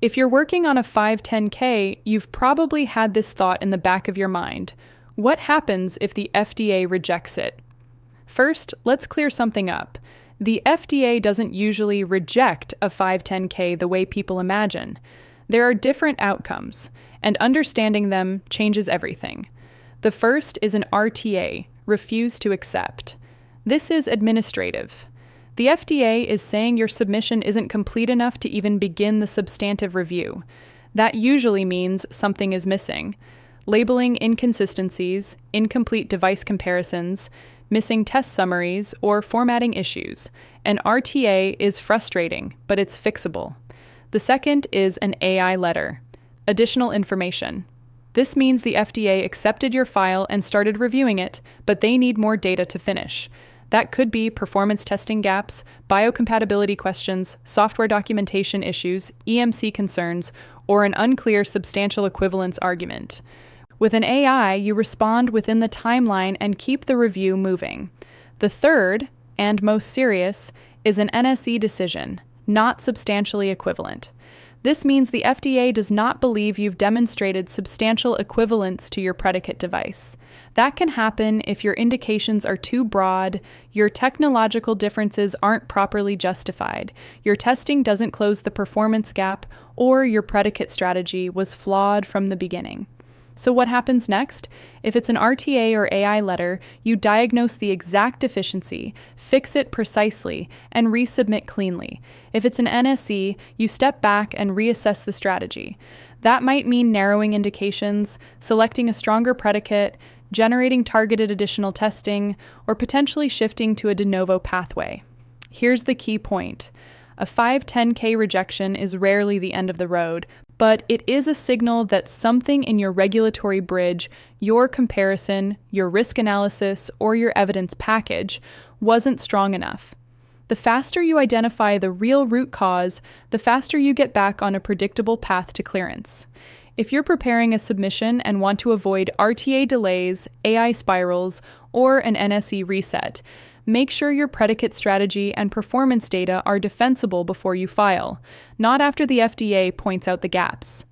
If you're working on a 510K, you've probably had this thought in the back of your mind. What happens if the FDA rejects it? First, let's clear something up. The FDA doesn't usually reject a 510K the way people imagine. There are different outcomes, and understanding them changes everything. The first is an RTA, refuse to accept. This is administrative. The FDA is saying your submission isn't complete enough to even begin the substantive review. That usually means something is missing. Labeling inconsistencies, incomplete device comparisons, missing test summaries, or formatting issues. An RTA is frustrating, but it's fixable. The second is an AI letter. Additional information. This means the FDA accepted your file and started reviewing it, but they need more data to finish. That could be performance testing gaps, biocompatibility questions, software documentation issues, EMC concerns, or an unclear substantial equivalence argument. With an AI, you respond within the timeline and keep the review moving. The third, and most serious, is an NSE decision, not substantially equivalent. This means the FDA does not believe you've demonstrated substantial equivalence to your predicate device. That can happen if your indications are too broad, your technological differences aren't properly justified, your testing doesn't close the performance gap, or your predicate strategy was flawed from the beginning. So what happens next? If it's an RTA or AI letter, you diagnose the exact deficiency, fix it precisely, and resubmit cleanly. If it's an NSE, you step back and reassess the strategy. That might mean narrowing indications, selecting a stronger predicate, generating targeted additional testing, or potentially shifting to a de novo pathway. Here's the key point. A 510K rejection is rarely the end of the road, but it is a signal that something in your regulatory bridge, your comparison, your risk analysis, or your evidence package wasn't strong enough. The faster you identify the real root cause, the faster you get back on a predictable path to clearance. If you're preparing a submission and want to avoid RTA delays, AI spirals, or an NSE reset, make sure your predicate strategy and performance data are defensible before you file, not after the FDA points out the gaps.